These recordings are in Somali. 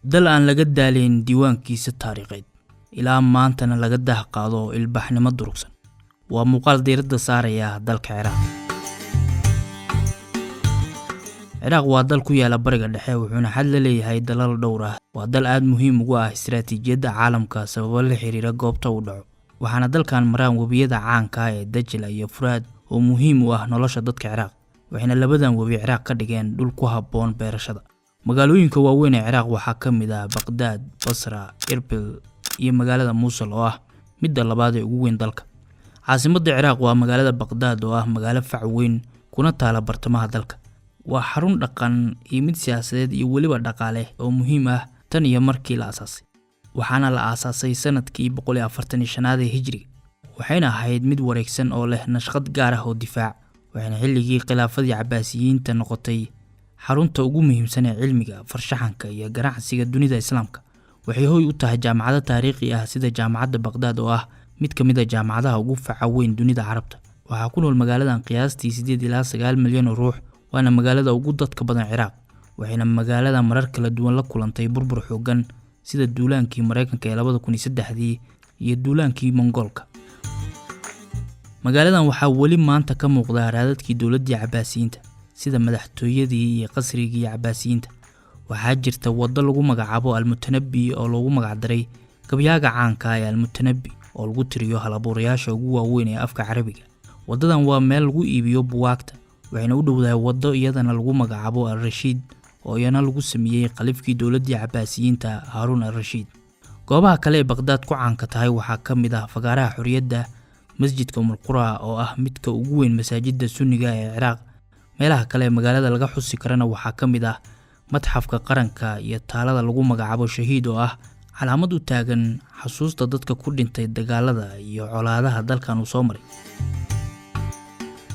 dal aan laga daaleyn diiwaankiisa taariikheed ilaa maantana laga dahqaado ilbaxnimo durugsan waa muuqaal diiradda saaraya dalka Ciraaq waa dal ku yaala bariga dhexe wuxuuna xad la leeyahay dalal dhowr ah waa dal aad muhiim ugu ah istiraatiijiyadda caalamka sababo la xiriira goobta uu dhaco waxaana dalkan maraan wabiyada caanka ah ee Dajla iyo Furaad oo muhiim u ah nolosha dadka Ciraaq waxayna labadan wabi Ciraaq ka dhigeen dhul ku habboon beerashada magaalooyinka waaweyn ee Ciraaq waxaa ka mid ah Baghdad, Basra, Erbil iyo magaalada Mosul oo ah midda labaad ee ugu weyn dalka caasimadda Ciraaq waa magaalada Baghdad oo ah magaalo fac weyn kuna taala bartamaha dalka waa xarun dhaqan iyo mid siyaasadeed iyo waliba dhaqaale oo muhiim ah tan iyo markii la aasaasay waxaana la aasaasay sanadkii 145 hijriga waxayna ahayd mid wareegsan oo leh nashqad gaar ah oo difaac waxayna xilligii khilaafadii Cabbaasiyiinta noqotay xarunta ugu muhiimsan ee cilmiga farshaxanka iyo ganacsiga dunida Islaamka waxay hooy u tahay jaamacado taariikhi ah sida jaamacadda Baghdad oo ah mid ka mid ah jaamacadaha ugu faca weyn dunida Carabta waxaa ku nool magaaladan qiyaastii 8 ilaa 9 milyan oo ruux waana magaalada ugu dadka badan Ciraaq waxayna magaalada marar kala duwan la kulantay burbur xooggan sida duulaankii Mareykanka ee 2003 iyo duulaankii Mongoolka magaaladan waxaa wali maanta ka muuqda raadadkii dawladda Cabbaasiyiinta sida madaxtooyadii iyo qasrigii Cabbaasiyiinta waxaa jirta waddo lagu magacaabo Al-Mutanabbi oo lagu magac daray gabyaaga caanka ah ee Al-Mutanabbi oo lagu tiriyo halabuurayaasha ugu waaweyn ee afka Carabiga wadadan waa meel lagu iibiyo buugaagta waxayna u dhowdahay waddo iyadana lagu magacaabo Al-Rashiid oo iyana lagu sameeyay qalifkii dawladda Cabbaasiyiinta Harun Al-Rashiid goobaha kale ee Baghdad ku caanka tahay waxaa ka mid ah fagaaraha xuriyadda masjidka Qura oo ah midka ugu weyn masaajidda Sunniga ee Ciraaq meelaha kale ee magaalada laga xusi karana waxaa ka mid ah matxafka qaranka iyo taalada lagu magacaabo Shahiid oo ah calaamad u taagan xasuusta dadka ku dhintay dagaalada iyo colaadaha dalkan uu soo maray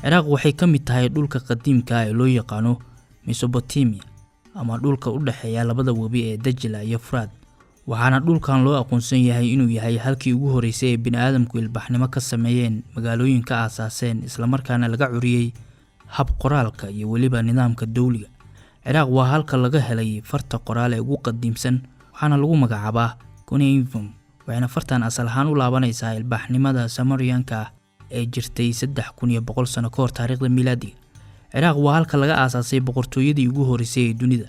Ciraaq waxay ka mid tahay dhulka qadiimka ah ee loo yaqaano Mesopotamia ama dhulka u dhaxeeya labada wabi ee Dajla iyo Furaad waxaana dhulkan loo aqoonsan yahay inuu yahay halkii ugu horeysay ee bini'aadamku ilbaxnimo ka sameeyeen magaalooyinka aasaaseen isla markaana laga curiyay hab qoraalka iyo waliba nidaamka dawliga Ciraaq waa halka laga helay farta qoraal ee ugu qadiimsan waxaana lagu magacaabaa Cuneiform waxayna fartan asal ahaan u laabanaysaa ilbaxnimada Sumerianka ee jirtay 3100 sano ka hor taariikhda miilaadiga Ciraaq waa halka laga aasaasay boqortooyadii ugu horeysay ee dunida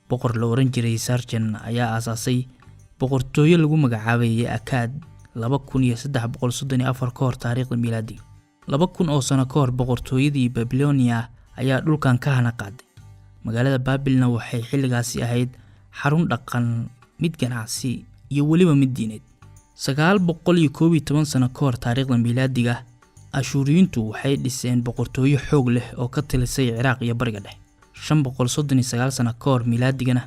boqor la oran jiray Sarjan ayaa aasaasay boqortooyo lagu magacaabay Akkad 2334 ka hor taariikhda miilaadiga 2000 oo sano ka hor boqortooyadii Babylonia ayaa dhulkan ka hana qaaday magaalada Baabilna waxay xilligaasi ahayd xarun dhaqan mid ganacsi iyo waliba mid diineed 912 sano ka hor taariikhda miilaadiga Ashuriyiintu waxay dhiseen boqortooyo xoog leh oo ka tilisay Ciraaq iyo bariga dhexe 539 sano ka hor miilaadigana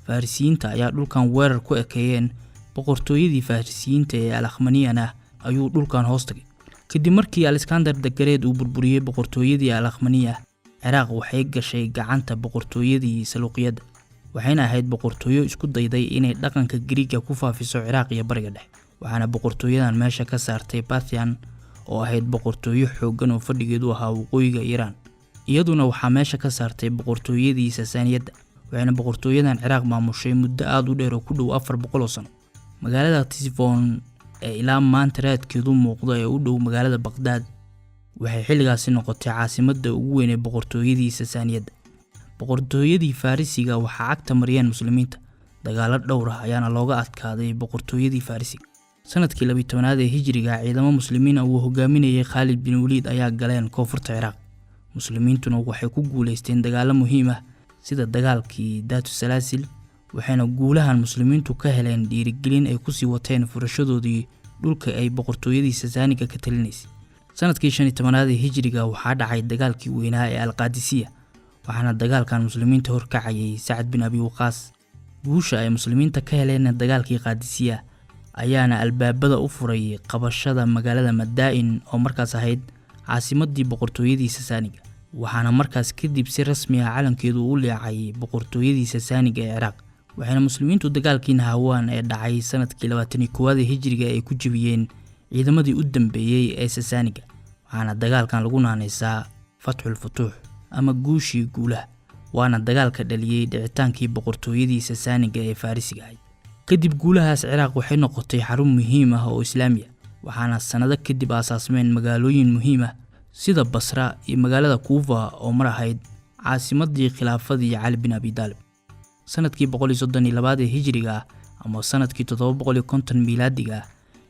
Farisiyiinta ayaa dhulkan weerar ku ekeeyeen boqortooyadii Farisiyiinta ee Al-Akhmaniyana ayuu dhulkan hoos tagay kadib markii Alexander the Great uu burburiyay boqortooyadii Al-Akhmaniya Ciraaq waxay gashay gacanta boqortooyadii Saluuqiyada waxayna ahayd boqortooyo isku dayday inay dhaqanka Greek ku faafiso Ciraaq iyo bariga dhexe waxaana boqortooyadan meesha ka saartay Parthian oo ahayd boqortooyo xooggan oo fadhigeedu ahaa waqooyiga Iran iyaduna waxaa meesha ka saartay boqortooyadii Sassaniyada waxayna boqortooyadan Ciraaq maamushay muddo aad u dheer oo ku dhow 400 sano magaalada Tisfon ee ilaa maanta raadkeedu muuqdo ee u dhow magaalada Baghdad waxay xilligaasi noqotay caasimadda ugu weyn ee boqortooyadii Sassaniyada boqortooyadii Farisiga waxaa agta mariyeen muslimiinta dagaalo dhowr ah ayaana looga adkaaday boqortooyadii Farisiga sanadkii 12 ee hijriga ciidamo muslimiin oo hogaaminayay Khalid bin Walid ayaa galeen koonfurta Ciraaq muslimiintuna waxay ku guuleysteen dagaalo muhiim ah sida dagaalkii Daatu Salaasil waxayna guulahan muslimiintu ka heleen dhiirigelin ay ku sii wateen furashadoodii dhulka ay boqortooyadii Sassaniga ka talinaysay sanadkii 15 ee hijriga waxaa dhacay dagaalkii weynaa ee Al-Qaadisiya waxaana dagaalkan muslimiinta horkacayay Sa'd bin Abi Waqqas guusha ay muslimiinta ka heleen dagaalkii Qaadisiya ayaana albaabada u furay qabashada magaalada Madaa'in oo markaas ahayd caasimadii boqortooyadii Sassaniga waxaana markaas kadib si rasmi ah calankeedu u leexay boqortooyadii Sassaniga ee Ciraaq waxayna muslimiintu dagaalkii Nahawaan ee dhacay sanadkii 21 hijriga ay ku jabiyeen ciidamadii u dambeeyay ee Sassaniga waxaana dagaalkan lagu naanaysaa Fathul Futuh ama guushii guulaha waana dagaalka dhaliyay dhicitaankii boqortooyadii Sasaaniga ee Farisiga ahayd. kadib guulahaas Ciraaq waxay noqotay xarun muhiim ah oo Islaami ah, waxaana sanado kadib aasaasmeen magaalooyin muhiim ah sida Basra iyo magaalada Kuufa oo mar ahayd caasimadii khilaafadii Cali bin Abi Talib. sanadkii 132 ee Hijriga ama sanadkii 750 miilaadiga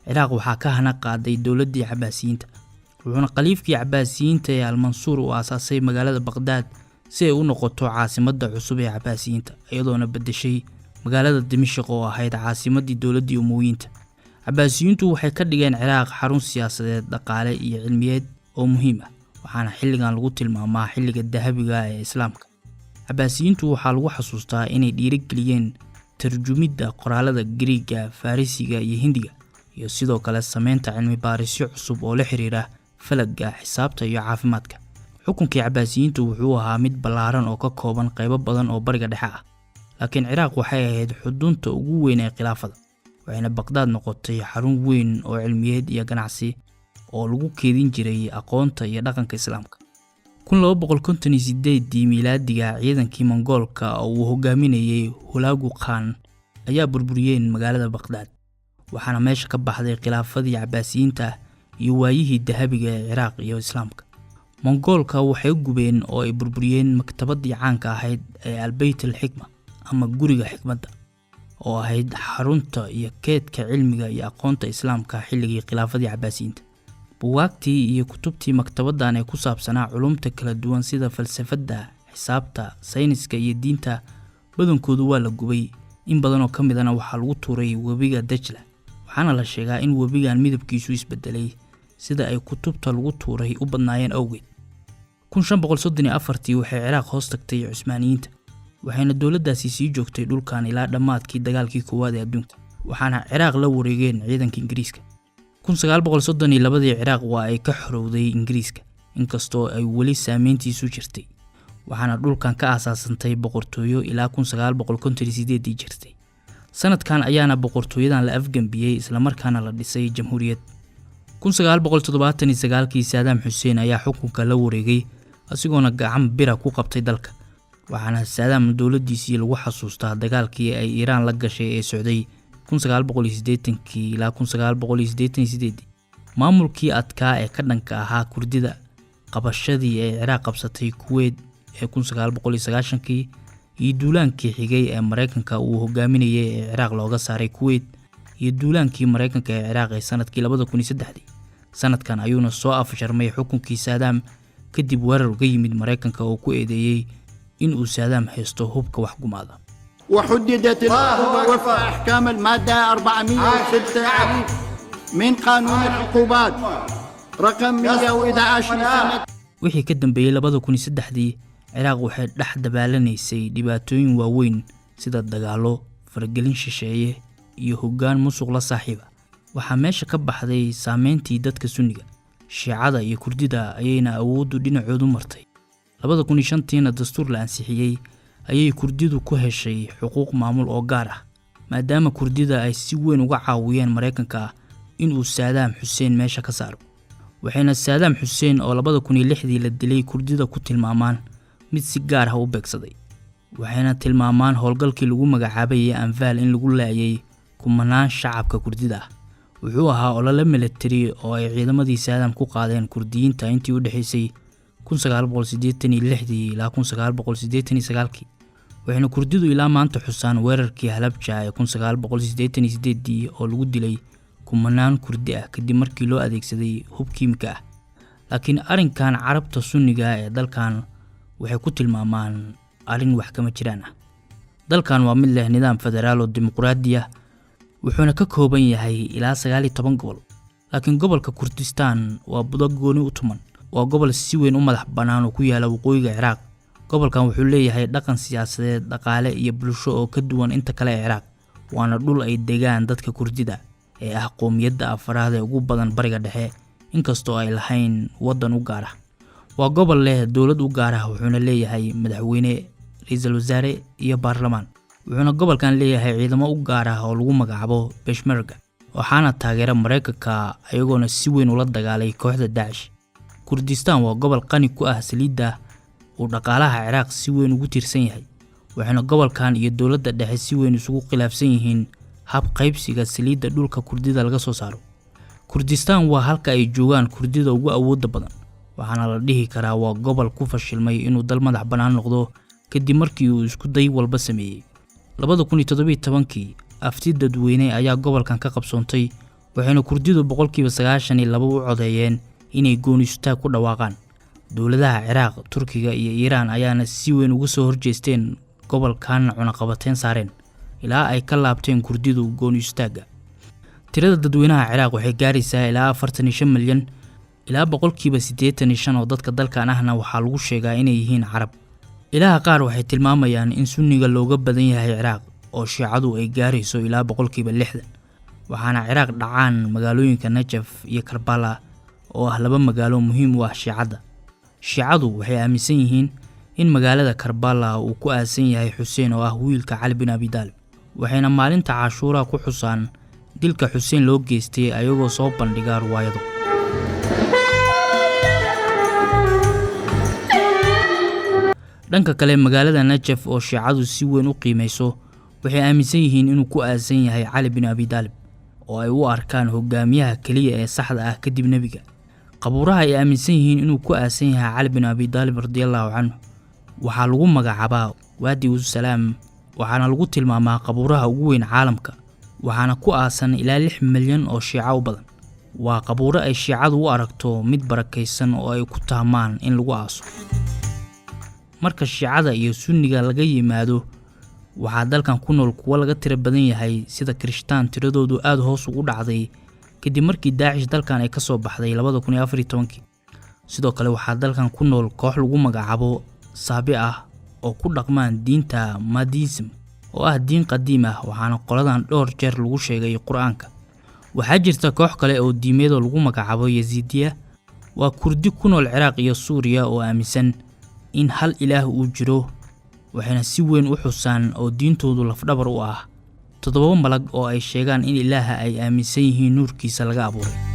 Ciraaq waxaa ka hana qaaday dawladdii Cabbaasiyiinta, wuxuuna khaliifkii Cabbaasiyiinta ee Al-Mansuur u aasaasay magaalada Baghdad si ay u noqoto caasimadda cusub ee Cabbaasiyiinta, iyadoona bedeshay magaalada Dimashq oo ahayd caasimadii dawladdii Umayyadeed. Cabbaasiyiintu waxay ka dhigeen Ciraaq xarun siyaasadeed, dhaqaale iyo cilmiyeed oo muhiim ah, waxaana xilligan lagu tilmaamaa xilliga dahabiga ee Islaamka. Cabbaasiyiintu waxaa lagu xasuustaa inay dhiirigeliyeen tarjumidda qoraalada Giriigga, Farisiga iyo Hindiga, iyo sidoo kale sameynta cilmi baarisyo cusub oo la xiriira falagga, xisaabta iyo caafimaadka. xukunkii Cabbaasiyiintu wuxuu ahaa mid ballaaran oo ka kooban qaybo badan oo bariga dhexe ah, laakiin Ciraaq waxay ahayd xudunta ugu weyn ee khilaafada, waxayna Baghdad noqotay xarun weyn oo cilmiyeed iyo ganacsi oo lagu keedin jiray aqoonta iyo dhaqanka Islaamka. 1258 miilaadiga ciidankii Mongoolka oo uu hogaaminayay Hulagu Khan ayaa burburiyeen magaalada Baghdad, waxaana meesha ka baxday khilaafadii Cabbaasiyiinta iyo waayihii dahabiga ee Ciraaq iyo Islaamka. Mongoolka waxay gubeen oo ay burburiyeen maktabadii caanka ahayd ee Al-Bayt al-Hikma ama guriga xikmadda, oo ahayd xarunta iyo keedka cilmiga iyo aqoonta Islaamka xilligii khilaafadii Cabbaasiyiinta. buugaagtii iyo kutubtii maktabaddan ee ku saabsanaa culumta kala duwan sida falsafadda, xisaabta, sayniska iyo diinta badankoodu waa la gubay, in badan oo ka midana waxaa lagu tuuray webiga Dajla, waxaana la sheegaa in webigan midabkiisu isbedelay sida ay kutubta lagu tuuray u badnaayeen awgeed. 1534 waxay Ciraaq hoos tagtay Cusmaaniyiinta, waxayna dawladdaasi sii joogtay dhulkan ilaa dhammaadkii dagaalkii koowaad ee adduunka, waxaana Ciraaq la wareegeen ciidanka Ingiriiska. 1932 Ciraaq waa ay ka xorowday Ingiriiska, inkastoo ay weli saameyntiisu jirtay, waxaana dhulkan ka aasaasantay boqortooyo ilaa 1958 jirtay. sanadkan ayaana boqortooyadan la afgambiyay isla markaana la dhisay jamhuuriyad. 1979 Saddam Hussein ayaa xukunka la wareegay asigoona gacan bira ku qabtay dalka, waxaana Saddam dawladdiisii lagu xasuustaa dagaalkii ay Iiraan la gashay ee socday 1980 ilaa 1988. maamulkii adkaa ee ka dhanka ahaa Kurdida, qabashadii ay Ciraaq qabsatay Kuwait ee 1990 iyo duulaankii xigay ee Mareykanka uu hogaaminayay ee Ciraaq looga saaray Kuwait iyo duulaankii Mareykanka ee Ciraaq ee sanadkii 2003. sanadkan ayuuna soo afjarmay xukunkii Saddam kadib weerar uga yimid Mareykanka oo ku eedeeyay in uu Saddam haysto hubka wax gumaada. وحددت العقوبة وفق أحكام المادة 406 من قانون العقوبات رقم 111 لسنة. wixii ka dambeeyay 2003 Ciraaq waxay dhex dabalanaysay dhibaatooyin waaweyn sida dagaalo, faragelin shisheeye iyo hoggaan musuq la saaxiiba. waxaa meesha ka baxday saameyntii dadka Sunniga, Shiicada iyo Kurdida ayayna awooddu dhinacoodu martay. 2005 dastuur la ansixiyay ayay Kurdidu ku heshay xuquuq maamul oo gaar ah, maadaama Kurdida ay si weyn uga caawiyeen Mareykanka in uu Saddam Hussein meesha ka saaro. waxayna Saddam Hussein oo 2006 la dilay Kurdida ku tilmaamaan mid si gaar ah u beegsaday, waxayna tilmaamaan howlgalkii lagu magacaabay Anfal in lagu laayay kumanaan shacabka Kurdida ah. wuxuu ahaa olole military oo ay ciidamadii Saddam ku qaadeen Kurdiyiinta intii u dhaxaysay 1986 ilaa 1989. waxayna Kurdidu ilaa maanta xusaan weerarkii Halabja ee 1988 oo lagu dilay kumanaan Kurdi ah kadib markii loo adeegsaday hub kiimika ah. laakiin arrinkan Carabta Sunniga ee dalkan waxay ku tilmaamaan arrin wax kama jiraan ah. dalkan waa mid leh nidaam federaal oo dimuqraadi ah, wuxuuna ka kooban yahay ilaa 19 gobol, laakiin gobolka Kurdistan waa budo gooni u tuman. waa gobol si weyn u madax bannaan oo ku yaala waqooyiga Ciraaq. gobolkan wuxuu leeyahay dhaqan siyaasadeed, dhaqaale iyo bulsho oo ka duwan inta kale ee Ciraaq, waana dhul ay degaan dadka Kurdida ee ah qoomiyadda afraad ee ugu badan bariga dhexe, inkastoo ay lahayn wadan u gaar ah. waa gobol leh dawlad u gaar ah, wuxuuna leeyahay madaxweyne, ra'iisul wasaare iyo baarlamaan. wuxuuna gobolkan leeyahay ciidamo u gaar ah oo lagu magacaabo Peshmerga, waxaana taageera Mareykanka ayagoona si weyn ula dagaalay kooxda Daesh. Kurdistan waa gobol qani ku ah saliidda, uu dhaqaalaha Ciraaq si weyn ugu tiirsan yahay waxaana gobolkan iyo dawladda dhexe si weyn isugu khilaafsan yihiin hab qaybsiga saliidda dhulka Kurdida laga soo saaro. Kurdistan waa halka ay joogaan Kurdida ugu awoodda badan waxaana la dhihi karaa waa gobol ku fashilmay inuu dal madax bannaan noqdo kadib markii uu isku day walba sameeyay. 2017 afti dadweyne ayaa gobolkan ka qabsoontay waxayna Kurdidu 92% u codeeyeen inay goonistaag ku dhawaaqaan. Dawladaha Ciraaq, Turkiga iyo Iiraan ayaana si weyn uga soo horjeesteen gobolkan cunaqabateyn saareen ilaa ay ka laabteen Kurdidu goonistaaga. Tirada dadweynaha Ciraaq waxay gaaraysaa ilaa 45 milyan ilaa 85% oo dadka dalkan ahna waxaa lagu sheegaa inay yihiin Carab. Ilaha qaar waxay tilmaamayaan in Sunniga looga badan yahay Ciraaq oo Shiicadu ay gaarayso ilaa 60%. waxaana Ciraaq dhacaan magaalooyinka Najaf iyo Karbala oo ah laba magaalo muhiim u ah Shiicada. Shiicadu waxay aaminsan yihiin in magaalada Karbala uu ku aasan yahay Xuseen oo ah wiilka Cali bin Abi Talib. waxayna maalinta Caashura ku xusaan dilka Xuseen loo geystay ayagoo soo bandhiga riwaayado. dhanka kale magaalada Najaf oo Shiicadu si weyn u qiimeyso waxay aaminsan yihiin inuu ku aasan yahay Cali bin Abi Talib oo ay u arkaan hogaamiyaha kaliya ee saxda ah kadib nabiga. qabuuraha ay aaminsan yihiin inuu ku aasan yahay Cali bin Abi Talib radiyallahu anhu waxaa lagu magacaabaa Wadi Salaam waxaana lagu tilmaamaa qabuuraha ugu weyn caalamka waxaana ku aasan ilaa 6 milyan oo Shiico u badan. waa qabuuro ay Shiicadu u aragto mid barakeysan oo ay ku taamaan in lagu aaso. marka Shiicada iyo Sunniga laga yimaado waxaa dalkan ku nool kuwa laga tira badan yahay sida Kirishtaan tiradoodu aad hoos ugu dhacday kadib markii Daesh dalkan ay ka soo baxday 2014. sidoo kale waxaa dalkan ku nool koox lagu magacaabo Saabi ah oo ku dhaqmaan diinta Mahdism oo ah diin qadiim ah waxaana qoladan dhowr jeer lagu sheegay Quraanka. waxaa jirta koox kale oo diimeed oo lagu magacaabo Yazidiya waa Kurdi ku nool Ciraaq iyo Suuriya oo aaminsan in hal ilaah uu jiro waxayna si weyn u xusaan oo diintoodu lafdhabar u ah 7 malag oo ay sheegaan in ilaaha ay aaminsan yihiin nuurkiisa laga abuuray.